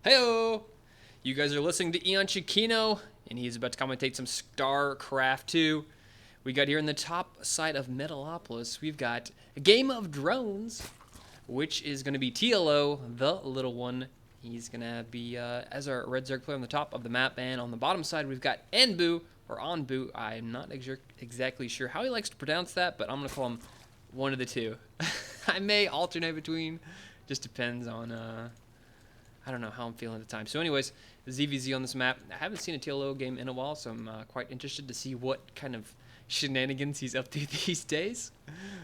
Heyo! You guys are listening to EonShiKeno, and he's about to commentate some Starcraft 2. We got here in the top side of Metalopolis, we've got a game of drones, which is going to be TLO, the little one. He's going to be as our red Zerg player on the top of the map, and on the bottom side we've got Anbu, or Anbu. I'm not exactly sure how he likes to pronounce that, but I'm going to call him one of the two. I may alternate between, just depends on... I don't know how I'm feeling at the time. So anyways, ZvZ on this map. I haven't seen a TLO game in a while, so I'm quite interested to see what kind of shenanigans he's up to these days.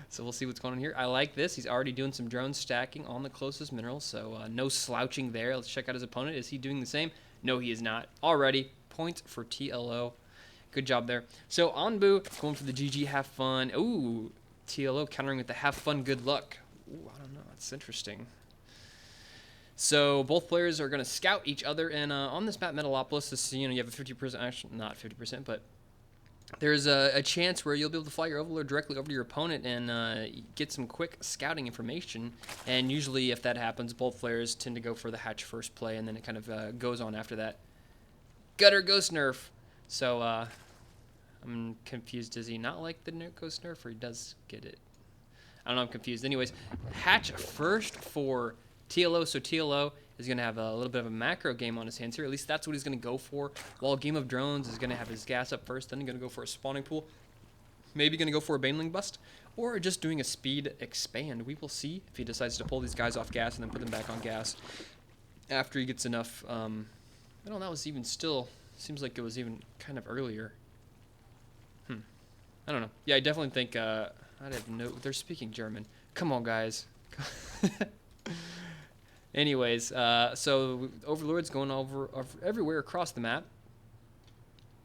So we'll see what's going on here. I like this. He's already doing some drone stacking on the closest mineral, so no slouching there. Let's check out his opponent. Is he doing the same? No, he is not. Already, points for TLO. Good job there. So Anbu going for the GG, have fun. Ooh, TLO countering with the have fun, good luck. Ooh, I don't know. That's interesting. So both players are going to scout each other, and on this map, Metalopolis, this, you have a 50%, actually not 50%, but there's a chance where you'll be able to fly your Overlord directly over to your opponent and get some quick scouting information. And usually, if that happens, both players tend to go for the hatch first play, and then it kind of goes on after that. Gutter Ghost Nerf. So I'm confused. Does he not like the Ghost Nerf, or he does get it? I don't know. I'm confused. Anyways, hatch first for TLO, so TLO is going to have a little bit of a macro game on his hands here. At least that's what he's going to go for. While Game of Drones is going to have his gas up first, then he's going to go for a spawning pool. Maybe going to go for a Baneling bust, or just doing a speed expand. We will see if he decides to pull these guys off gas and then put them back on gas after he gets enough. I don't know, that was even still, seems like it was even kind of earlier. I don't know. Yeah, I definitely think, I have no, they're speaking German. Come on, guys. Anyways, so Overlord's going over everywhere across the map.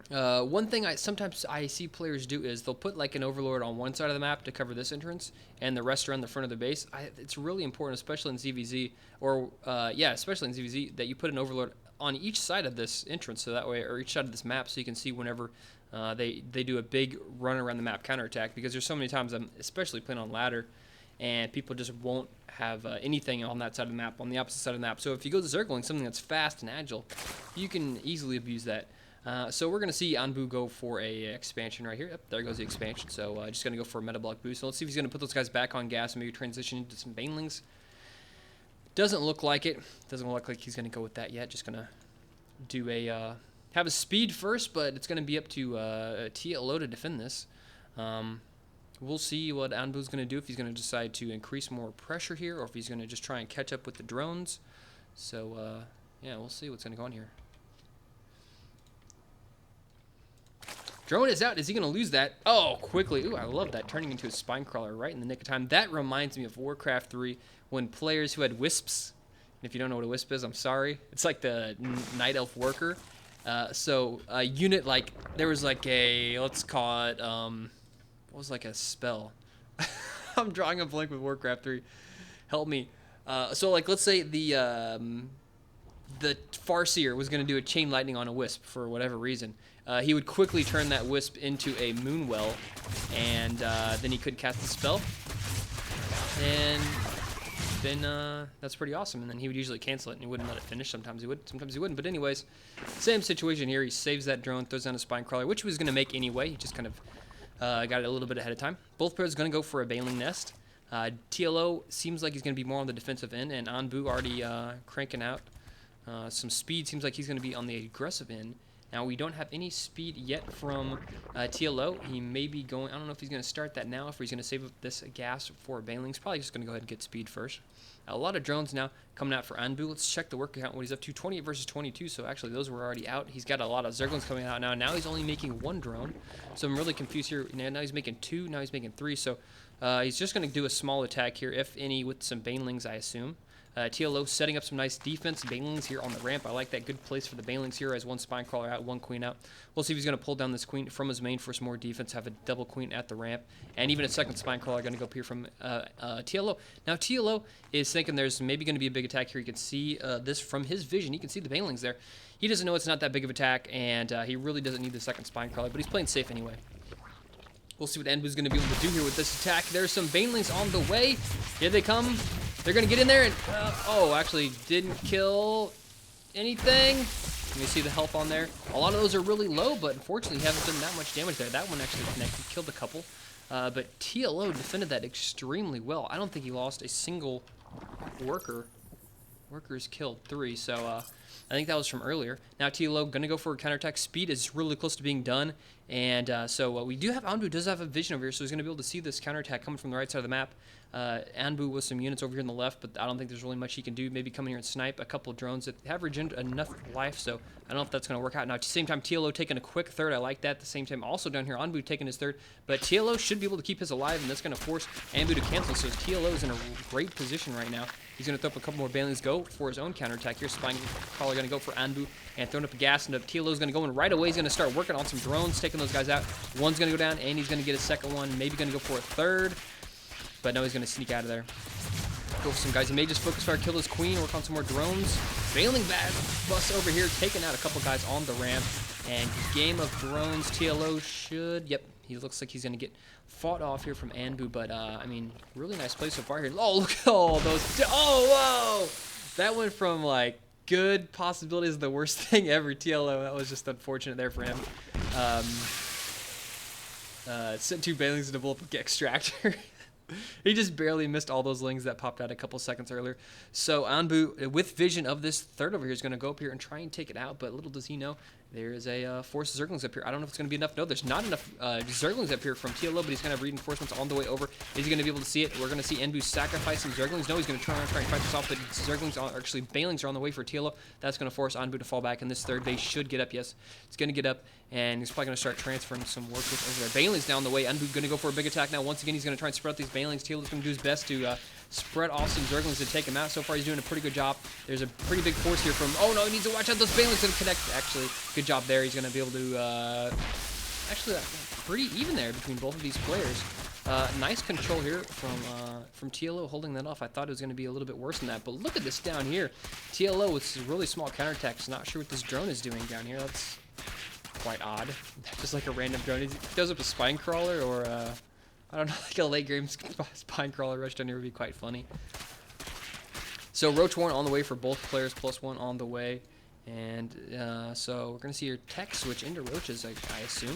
One thing sometimes I see players do is they'll put like an Overlord on one side of the map to cover this entrance, and the rest around the front of the base. It's really important, especially in ZvZ, or especially in ZvZ, that you put an Overlord on each side of this entrance, so that way, or each side of this map, so you can see whenever they do a big run around the map counterattack. Because there's so many times I'm especially playing on ladder, and people just won't have anything on that side of the map, on the opposite side of the map. So if you go to Zergling, something that's fast and agile, you can easily abuse that. So we're going to see Anbu go for a expansion right here. Yep, there goes the expansion. So just going to go for a metabolic boost. So let's see if he's going to put those guys back on gas and maybe transition into some Banelings. Doesn't look like it. Doesn't look like he's going to go with that yet. Just going to do a have a speed first, but it's going to be up to TLO to defend this. We'll see what Anbu's going to do, if he's going to decide to increase more pressure here, or if he's going to just try and catch up with the drones. So, yeah, we'll see what's going to go on here. Drone is out. Is he going to lose that? Oh, quickly. Ooh, I love that. Turning into a spine crawler right in the nick of time. That reminds me of Warcraft 3, when players who had wisps, and if you don't know what a wisp is, I'm sorry. It's like the Night Elf Worker. So, a unit, like, there was like a, let's call it, what was like a spell? I'm drawing a blank with Warcraft 3. Help me. So like, let's say the Farseer was going to do a chain lightning on a wisp for whatever reason. He would quickly turn that wisp into a moonwell, and then he could cast the spell. And then that's pretty awesome. And then he would usually cancel it, and he wouldn't let it finish. Sometimes he would, sometimes he wouldn't. But anyways, same situation here. He saves that drone, throws down a spine crawler, which he was going to make anyway. He just kind of got it a little bit ahead of time. Both players are going to go for a Baneling Nest. TLO seems like he's going to be more on the defensive end, and Anbu already cranking out some speed. Seems like he's going to be on the aggressive end. Now, we don't have any speed yet from TLO. He may be going... I don't know if he's going to start that now, if he's going to save up this gas for Banelings. Probably just going to go ahead and get speed first. A lot of drones now coming out for Anbu. Let's check the work count, what he's up to. 28 versus 22, so actually those were already out. He's got a lot of Zerglings coming out now. Now he's only making one drone, so I'm really confused here. Now he's making two, now he's making three, so he's just going to do a small attack here, if any, with some Banelings, I assume. TLO setting up some nice defense. Banelings here on the ramp. I like that. Good place for the Banelings here, as one spine crawler out, one queen out. We'll see if he's going to pull down this queen from his main for some more defense, have a double queen at the ramp, and even a second spine crawler going to go up here from TLO. Now, TLO is thinking there's maybe going to be a big attack here. You can see this from his vision. He can see the Banelings there. He doesn't know it's not that big of an attack, and he really doesn't need the second spine crawler, but he's playing safe anyway. We'll see what Anbu's going to be able to do here with this attack. There's some Banelings on the way. Here they come. They're going to get in there and... oh, actually didn't kill... anything? You see the health on there. A lot of those are really low, but unfortunately haven't done that much damage there. That one actually connected, killed a couple. But TLO defended that extremely well. I don't think he lost a single worker. Workers killed 3, so I think that was from earlier. Now TLO going to go for a counterattack. Speed is really close to being done, and so we do have Anbu does have a vision over here, so he's going to be able to see this counterattack coming from the right side of the map. Anbu with some units over here on the left, but I don't think there's really much he can do. Maybe come in here and snipe a couple of drones that have regenerated enough life, so I don't know if that's going to work out. Now, at the same time, TLO taking a quick third. I like that. At the same time, also down here, Anbu taking his third, but TLO should be able to keep his alive, and that's going to force Anbu to cancel, so TLO is in a great position right now. He's going to throw up a couple more Banelings, go for his own counterattack here. Spine Crawler going to go for Anbu and throwing up a gas, and TLO is going to go in right away. He's going to start working on some drones, taking those guys out. One's going to go down, and he's going to get a second one. Maybe going to go for a third, but no, he's going to sneak out of there. Go for some guys. He may just focus fire, kill his queen, work on some more drones. Bailing bus over here, taking out a couple guys on the ramp. And game of drones, TLO should, yep, he looks like he's going to get fought off here from Anbu, but, I mean, really nice play so far here. Oh, look at all those. Oh, whoa! That went from, like, good possibilities to the worst thing ever. TLO, that was just unfortunate there for him. Sent 2 Bailings into bullet extractor. He just barely missed all those lings that popped out a couple seconds earlier. So Anbu, with vision of this third over here, is going to go up here and try and take it out, but little does he know, there is a force of Zerglings up here. I don't know if it's going to be enough. No, there's not enough Zerglings up here from TLO, but he's going to have reinforcements on the way over. Is he going to be able to see it? We're going to see Anbu sacrifice some Zerglings. No, he's going to try and fight this off, but Zerglings are actually, Bailings are on the way for TLO. That's going to force Anbu to fall back, and this third base should get up. Yes, it's going to get up, and he's probably going to start transferring some workers over there. Bailings down the way. Anbu going to go for a big attack now. Once again, he's going to try and spread out these Bailings. TLO's going to do his best to spread off some Zerglings to take him out. So far, he's doing a pretty good job. There's a pretty big force here from, oh no, he needs to watch out. Those Bailings going to connect. Actually, good job there. He's going to be able to, actually, pretty even there between both of these players. Nice control here from TLO holding that off. I thought it was going to be a little bit worse than that, but look at this down here. TLO with some really small counterattacks. Not sure what this drone is doing down here. That's quite odd. Just like a random drone. He goes up a spine crawler or, I don't know, like a late game spine crawler rush down here would be quite funny. So Roach 1 on the way for both players, +1 on the way. And so we're going to see your tech switch into Roaches, I assume.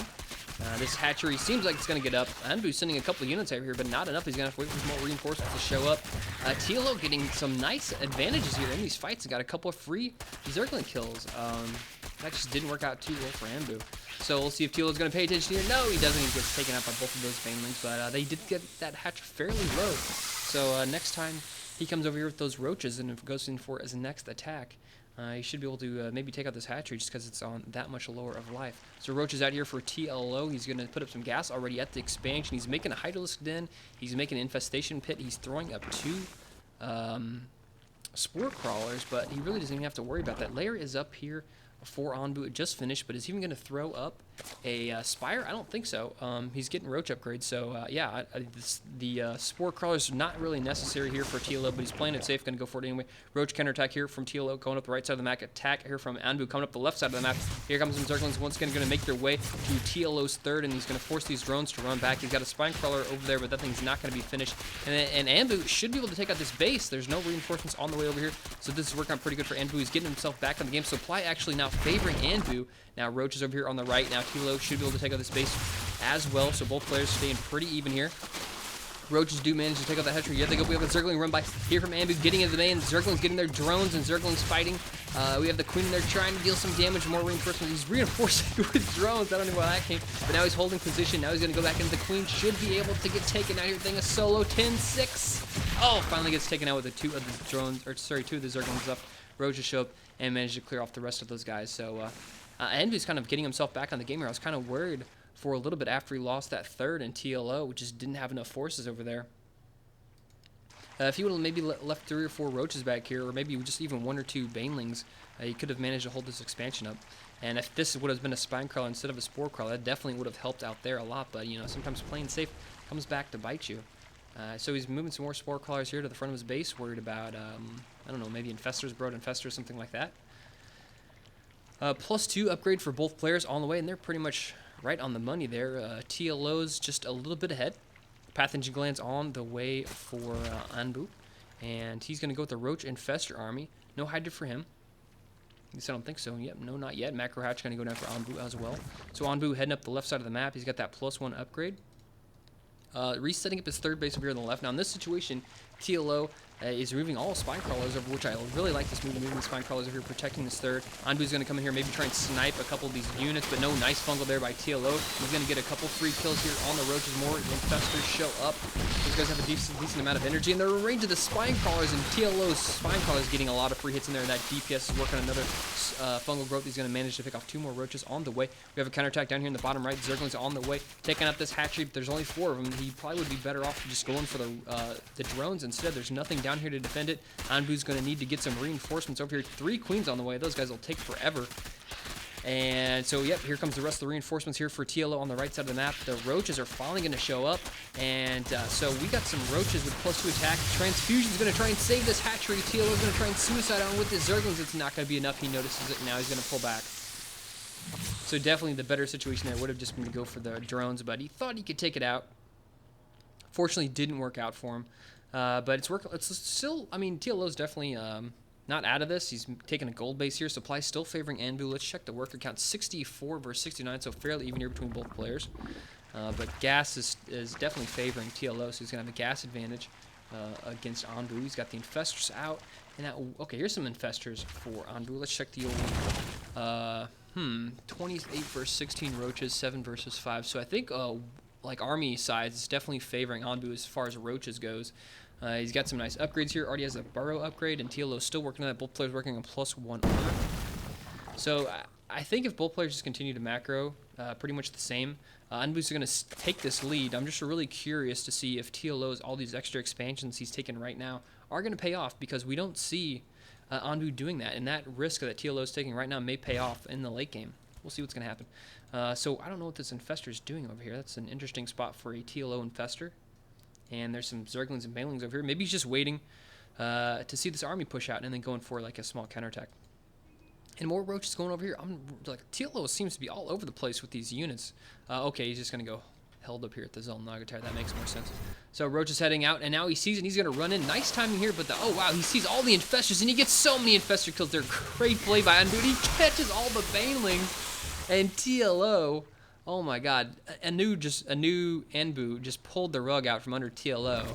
This hatchery seems like it's going to get up. Anbu's sending a couple of units over here, but not enough. He's going to have to wait for more reinforcements to show up. TLO getting some nice advantages here in these fights. He got a couple of free Zergling kills. That just didn't work out too well for Anbu. So we'll see if TLO's going to pay attention here. No, he doesn't. He gets taken out by both of those Banelings, but they did get that hatch fairly low. So next time he comes over here with those Roaches and goes in for his next attack, he should be able to maybe take out this hatchery just because it's on that much lower of life. So Roach is out here for TLO. He's going to put up some gas already at the expansion. He's making a Hydralisk Den. He's making an infestation pit. He's throwing up 2 spore crawlers, but he really doesn't even have to worry about that. Lair is up here for Anbu. It just finished, but is he even going to throw up a Spire? I don't think so. He's getting Roach upgrades, so yeah, the Spore Crawler's not really necessary here for TLO, but he's playing it safe, going to go for it anyway. Roach counterattack here from TLO, going up the right side of the map. Attack here from Anbu, coming up the left side of the map. Here comes some Zerglings, once again going to make their way to TLO's third, and he's going to force these drones to run back. He's got a Spine Crawler over there, but that thing's not going to be finished. And Anbu should be able to take out this base. There's no reinforcements on the way over here, so this is working out pretty good for Anbu. He's getting himself back in the game. Supply actually now favoring Anbu. Now Roach is over here on the right. Now TLO should be able to take out this base as well, so both players staying pretty even here. Roaches do manage to take out the hatchery. Yet they go. We have a Zergling run by here from Anbu, getting into the main. Zerglings getting their drones, and Zerglings fighting. We have the Queen in there trying to deal some damage, more reinforcements. He's reinforcing with drones. I don't know where that came, but now he's holding position. Now he's going to go back into the Queen. Should be able to get taken out here. Thing a solo 10-6. Oh, finally gets taken out with the 2 of the drones, or sorry, 2 of the Zerglings up. Roaches show up and manage to clear off the rest of those guys. So Anbu's kind of getting himself back on the game here. I was kind of worried for a little bit after he lost that third in TLO, which just didn't have enough forces over there. If he would have maybe left 3 or 4 Roaches back here, or maybe just even 1 or 2 Banelings, he could have managed to hold this expansion up. And if this would have been a Spine Crawler instead of a Spore Crawler, that definitely would have helped out there a lot. But, you know, sometimes playing safe comes back to bite you. So he's moving some more Spore Crawlers here to the front of his base, worried about, I don't know, maybe Infestors, Broad Infestors, something like that. +2 upgrade for both players on the way, and they're pretty much right on the money there. TLO's just a little bit ahead. Pathogen Gland's on the way for Anbu, and he's going to go with the Roach Infestor army. No Hydra for him. At least I don't think so. Yep, no, not yet. Macro Hatch going to go down for Anbu as well. So Anbu heading up the left side of the map. He's got that +1 upgrade. Resetting up his third base over here on the left. Now in this situation, TLO is removing all spine crawlers over, which I really like this move, moving the spine crawlers over here, protecting this third. Anbu's going to come in here, maybe try and snipe a couple of these units, but no, nice fungal there by TLO. He's going to get a couple free kills here on the roaches. More infestors show up. Those guys have a decent amount of energy, and they're in range of the spine crawlers, and TLO's spine crawlers getting a lot of free hits in there. That DPS is working on another fungal growth. He's going to manage to pick off 2 more roaches on the way. We have a counterattack down here in the bottom right. Zerglings on the way, taking out this hatchery. There's only 4 of them. He probably would be better off just going for the drones instead. There's nothing down here to defend it. Anbu's going to need to get some reinforcements over here. 3 queens on the way. Those guys will take forever. And so, yep, here comes the rest of the reinforcements here for TLO on the right side of the map. The roaches are finally going to show up. And so we got some roaches with +2 attack. Transfusion's going to try and save this hatchery. TLO's going to try and suicide on with his Zerglings. It's not going to be enough. He notices it. Now he's going to pull back. So definitely the better situation there would have just been to go for the drones, but he thought he could take it out. Fortunately, didn't work out for him. But it's still, I mean, TLO's definitely not out of this. He's taking a gold base here. Supply still favoring Anbu. Let's check the worker count. 64 versus 69, so fairly even here between both players. But gas is definitely favoring TLO, so he's going to have a gas advantage against Anbu. He's got the infestors out. And that, okay, here's some infestors for Anbu. Let's check the old 28 versus 16 roaches, 7 versus 5. So I think like army size is definitely favoring Anbu as far as roaches goes. He's got some nice upgrades here. Already has a burrow upgrade, and TLO's still working on that. Both players working on +1 armor. So I think if both players just continue to macro pretty much the same, Anbu's going to take this lead. I'm just really curious to see if TLO's all these extra expansions he's taken right now are going to pay off, because we don't see Anbu doing that, and that risk that TLO's taking right now may pay off in the late game. We'll see what's going to happen. So I don't know what this infestor is doing over here. That's an interesting spot for a TLO infestor. And there's some Zerglings and Banelings over here. Maybe he's just waiting to see this army push out and then going for like a small counterattack. And more roaches going over here. I'm like, TLO seems to be all over the place with these units. Okay, he's just going to go held up here at the Zone Nagatar. That makes more sense. So Roach is heading out, and now he sees it. He's going to run in. Nice timing here, but oh wow, he sees all the infestors, and he gets so many infestor kills. They're great play by Anbu. He catches all the Banelings, and TLO, oh my god, Anbu just pulled the rug out from under TLO,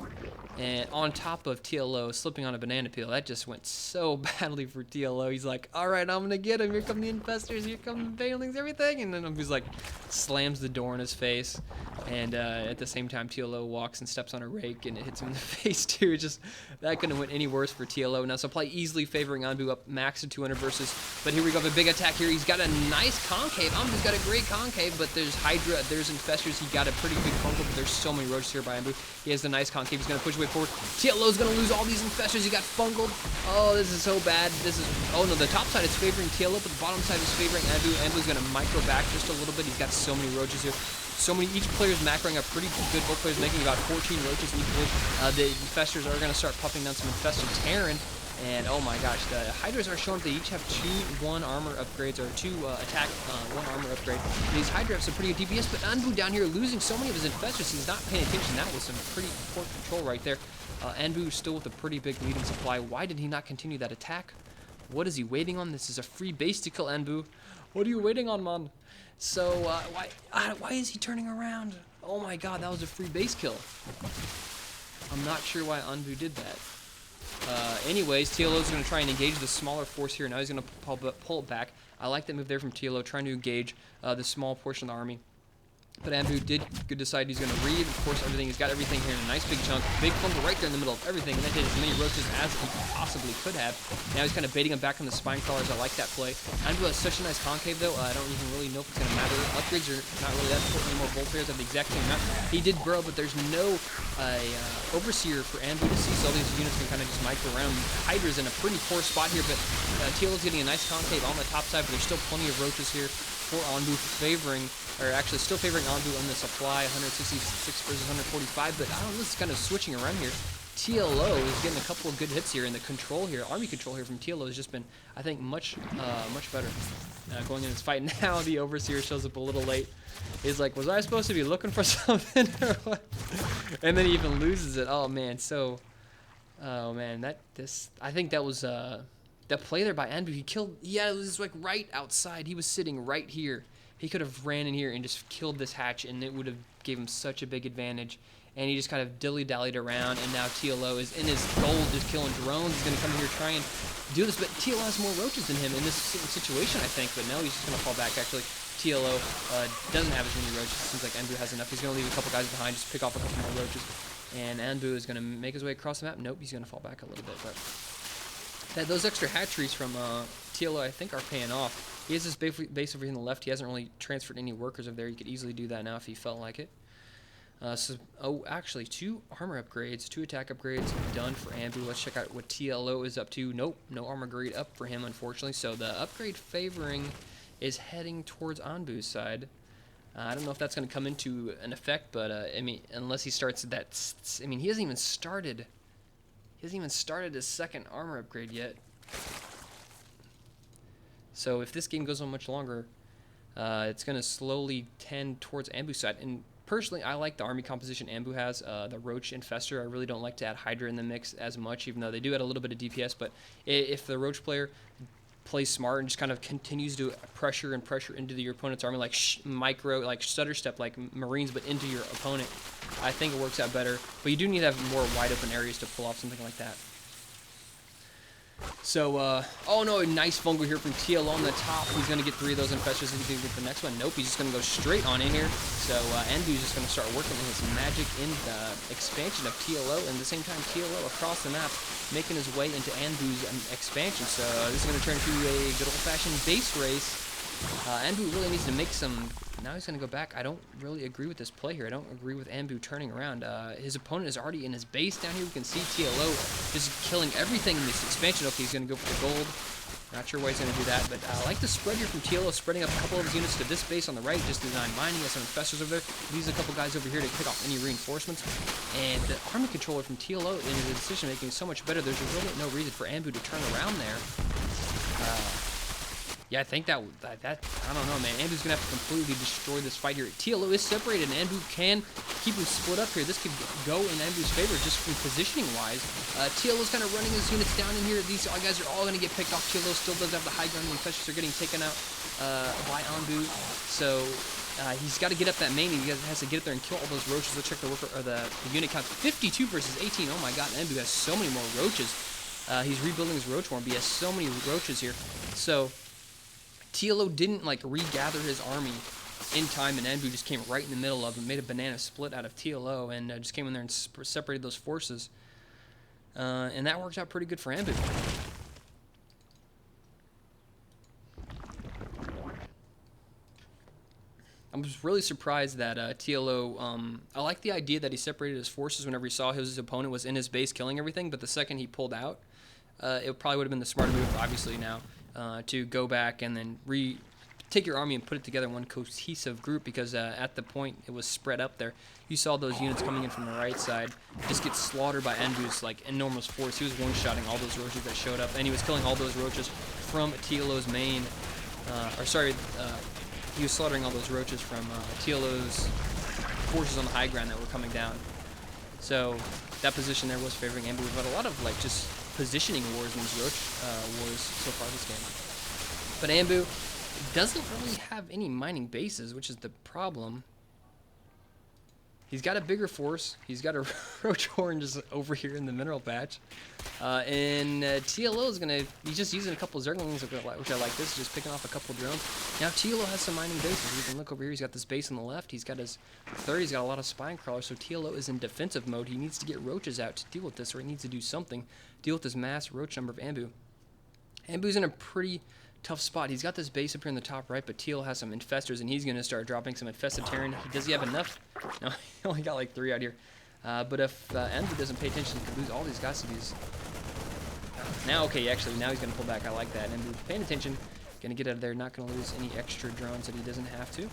and on top of TLO slipping on a banana peel. That just went so badly for TLO. He's like, all right, I'm gonna get him. Here come the infestors, here come the Banelings, everything. And then he's like, slams the door in his face. And at the same time, TLO walks and steps on a rake, and it hits him in the face too. Just that couldn't have went any worse for TLO. Now supply easily favoring Anbu up max to 200 versus. But here we go, the big attack here. He's got a nice concave. Anbu's got a great concave, but there's Hydra, there's infestors. He got a pretty big fungal, but there's so many roaches here by Anbu. He has the nice concave. He's gonna push away forward. TLO's gonna lose all these infestors. He got fungled. Oh, this is so bad. Oh no, the top side is favoring TLO, but the bottom side is favoring Anbu. Anbu's gonna micro back just a little bit. He's got so many roaches here. So many, each player's macroing up pretty good. Both players making about 14 roaches equally. The infestors are going to start popping down some infested Terran. And oh my gosh, the Hydras are showing they each have 2 1 armor upgrades, or 2 attack, 1 armor upgrade. And these Hydra have some pretty good DPS, but Anbu down here losing so many of his infestors. He's not paying attention. That was some pretty poor control right there. Anbu still with a pretty big lead in supply. Why did he not continue that attack? What is he waiting on? This is a free base to kill Anbu. What are you waiting on, man? So, why is he turning around? Oh my god, that was a free base kill. I'm not sure why Anbu did that. Anyways, TLO is going to try and engage the smaller force here. Now he's going to pull it back. I like that move there from TLO, trying to engage the small portion of the army. But Anbu did decide he's going to reinforce everything. He's got everything here in a nice big chunk. Big fungal right there in the middle of everything. And that did as many roaches as he possibly could have. Now he's kind of baiting him back on the spine crawlers. I like that play. Anbu has such a nice concave, though. I don't even really know if it's going to matter. Upgrades are not really that important anymore. Both players have the exact same amount. He did burrow, but there's no overseer for Anbu to see. So all these units can kind of just micro around. Hydra's in a pretty poor spot here, but TLO's getting a nice concave on the top side. But there's still plenty of roaches here for Anbu, actually still favoring Anbu on the supply, 166 versus 145, but I don't know, this is kind of switching around here. TLO is getting a couple of good hits here, and the control here, army control here from TLO has just been, I think, much better going in this fight. Now the overseer shows up a little late. He's like, was I supposed to be looking for something or what? And then he even loses it. Oh man, I think that was that play there by Anbu. He killed, yeah, it was like right outside. He was sitting right here. He could have ran in here and just killed this hatch, and it would have gave him such a big advantage. And he just kind of dilly-dallied around, and now TLO is in his gold, just killing drones. He's going to come here try and do this, but TLO has more roaches than him in this situation, I think. But now he's just going to fall back, actually. TLO doesn't have as many roaches. It seems like Anbu has enough. He's going to leave a couple guys behind, just pick off a couple more roaches. And Anbu is going to make his way across the map. Nope, he's going to fall back a little bit. But those extra hatcheries from TLO, I think, are paying off. He has this base over here on the left. He hasn't really transferred any workers over there. He could easily do that now if he felt like it. Actually, 2 armor upgrades, 2 attack upgrades done for Anbu. Let's check out what TLO is up to. Nope, no armor grade up for him, unfortunately. So the upgrade favoring is heading towards Anbu's side. I don't know if that's going to come into an effect, but I mean, unless he starts that, I mean, he hasn't even started his second armor upgrade yet. So if this game goes on much longer, it's going to slowly tend towards Anbu's side. And personally, I like the army composition Anbu has, the Roach Infester. I really don't like to add Hydra in the mix as much, even though they do add a little bit of DPS. But if the Roach player plays smart and just kind of continues to pressure into your opponent's army, like stutter step, like Marines, but into your opponent, I think it works out better. But you do need to have more wide open areas to pull off something like that. So, oh no, a nice fungal here from TLO on the top. He's going to get 3 of those infestors. He's going to get the next one. Nope, he's just going to go straight on in here. So, Anbu's just going to start working with his magic in the expansion of TLO. And at the same time, TLO across the map making his way into Anbu's expansion. So, this is going to turn into a good old-fashioned base race. Anbu really needs to make some... Now he's going to go back. I don't really agree with this play here. I don't agree with Anbu turning around. His opponent is already in his base down here. We can see TLO just killing everything in this expansion. Okay, he's going to go for the gold. Not sure why he's going to do that, but I like the spread here from TLO, spreading up a couple of his units to this base on the right, just design mining. He has some infestors over there. Leaves a couple guys over here to pick off any reinforcements. And the army controller from TLO in his decision-making is so much better. There's really no reason for Anbu to turn around there. Yeah, I think that I don't know, man. Anbu's going to have to completely destroy this fight here. TLO is separated, and Anbu can keep him split up here. This could go in Anbu's favor just from positioning-wise. TLO's kind of running his units down in here. These guys are all going to get picked off. TLO still does have the high ground. The infestors are getting taken out by Anbu. So he's got to get up that main. He has to get up there and kill all those roaches. Let's check the unit count. 52 versus 18. Oh, my God. Anbu has so many more roaches. He's rebuilding his roach farm, but he has so many roaches here. So... TLO didn't like regather his army in time, and Anbu just came right in the middle of it, made a banana split out of TLO, and just came in there and separated those forces. And that worked out pretty good for Anbu. I was really surprised that TLO, I like the idea that he separated his forces whenever he saw his opponent was in his base killing everything, but the second he pulled out, it probably would have been the smarter move, obviously, now. To go back and then take your army and put it together in one cohesive group, because at the point it was spread up there. You saw those units coming in from the right side just get slaughtered by Anbu's like enormous force. He was one-shotting all those roaches that showed up, and he was killing all those roaches from TLO's main, he was slaughtering all those roaches from TLO's forces on the high ground that were coming down. So that position there was favoring Anbu. We've had a lot of like just positioning wars in these roach wars so far this game. But Anbu doesn't really have any mining bases, which is the problem. He's got a bigger force. He's got a roach horn just over here in the mineral patch. And TLO is going to... He's just using a couple of Zerglings, which I like this, just picking off a couple of drones. Now TLO has some mining bases. You can look over here. He's got this base on the left. He's got his third. He's got a lot of spine crawlers. So TLO is in defensive mode. He needs to get roaches out to deal with this, or he needs to do something. Deal with this mass roach number of Anbu. Anbu's in a pretty tough spot. He's got this base up here in the top right, but TLO has some infestors, and he's going to start dropping some infested Terran. Does he have enough? No, he only got like 3 out here. But if Anbu doesn't pay attention, he could lose all these guys to these. Now, okay, actually, now he's going to pull back. I like that. Anbu paying attention, going to get out of there, not going to lose any extra drones that he doesn't have to.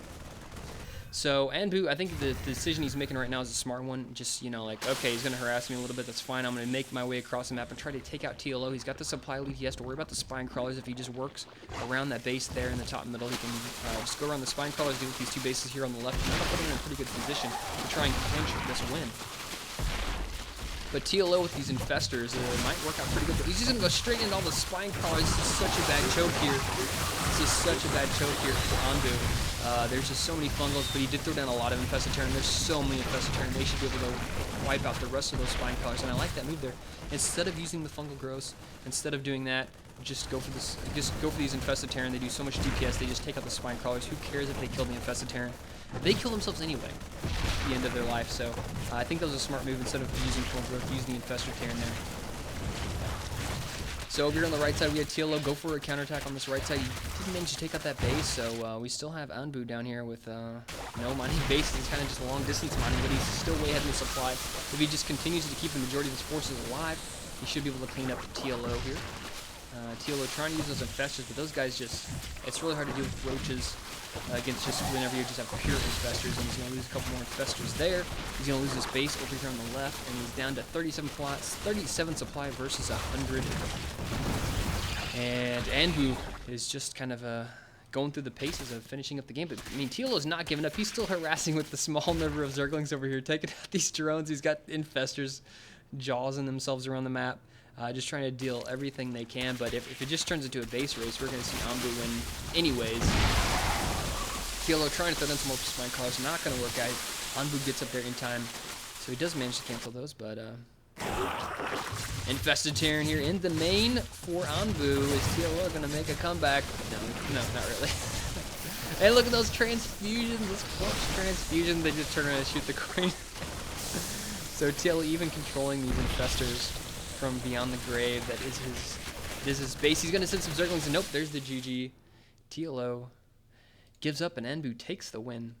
So, Anbu, I think the decision he's making right now is a smart one. Just, you know, like, okay, he's going to harass me a little bit. That's fine. I'm going to make my way across the map and try to take out TLO. He's got the supply lead. He has to worry about the spine crawlers. If he just works around that base there in the top middle, he can just go around the spine crawlers, deal with these 2 bases here on the left, and that'll put him in a pretty good position to try and clinch this win. But TLO with these infestors might work out pretty good. But he's just going to go straight into all the spine crawlers. This is such a bad choke here. This is such a bad choke here for Anbu. There's just so many fungals, but he did throw down a lot of infested Terran. There's so many infested Terran. They should be able to wipe out the rest of those spine crawlers, and I like that move there. Instead of using the fungal growths, instead of doing that, just go for this. Just go for these infested Terran. They do so much DPS. They just take out the spine crawlers. Who cares if they kill the infested Terran? They kill themselves anyway at the end of their life. So I think that was a smart move. Instead of using fungal growth, use the infested Terran there. So over here on the right side, we had TLO go for a counterattack on this right side. He didn't manage to take out that base, so we still have Anbu down here with no mining. Base is kind of just long distance mining, but he's still way ahead in the supply. If he just continues to keep the majority of his forces alive, he should be able to clean up TLO here. TLO trying to use those infestors, but those guys just, it's really hard to deal with roaches against just whenever you just have pure infestors, and he's going to lose a couple more infestors there. He's going to lose his base over here on the left, and he's down to 37 supply versus 100. And Anbu is just kind of going through the paces of finishing up the game. But, I mean, TLO's not giving up. He's still harassing with the small number of Zerglings over here, taking out these drones. He's got infestors jawsing themselves around the map. Just trying to deal everything they can, but if it just turns into a base race, we're going to see Anbu win anyways. TLO trying to throw in some more spine crawlers, not going to work out. Anbu gets up there in time, so he does manage to cancel those, but infested Terran here in the main for Anbu. Is TLO going to make a comeback? No, not really. Hey, look at those transfusions, those clutch transfusions. They just turn around and shoot the queen. So TLO even controlling these infestors from beyond the grave. That is his base. He's going to send some Zerglings, and nope, there's the GG. TLO gives up, and Anbu takes the win.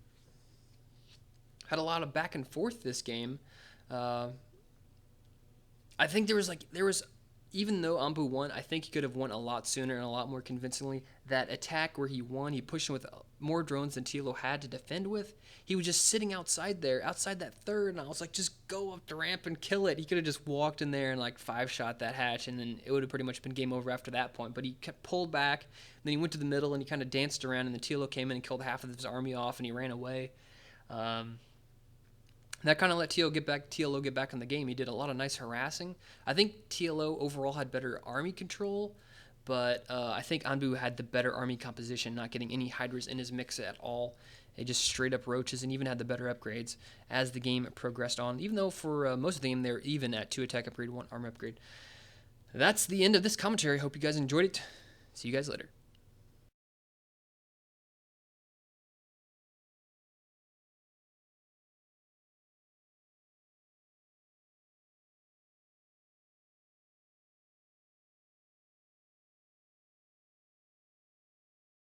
Had a lot of back and forth this game. I think there was, even though Anbu won, I think he could have won a lot sooner and a lot more convincingly. That attack where he won, he pushed him with more drones than TLO had to defend with. He was just sitting outside there, outside that third, and I was like, just go up the ramp and kill it. He could have just walked in there and like 5-shot that hatch, and then it would have pretty much been game over after that point. But he kept pulled back, and then he went to the middle, and he kind of danced around, and the TLO came in and killed half of his army off, and he ran away. That kind of let TLO get back in the game. He did a lot of nice harassing. I think TLO overall had better army control, but I think Anbu had the better army composition, not getting any Hydras in his mix at all. They just straight up roaches, and even had the better upgrades as the game progressed on, even though for most of the game they were even at 2 attack upgrade, 1 armor upgrade. That's the end of this commentary. Hope you guys enjoyed it. See you guys later.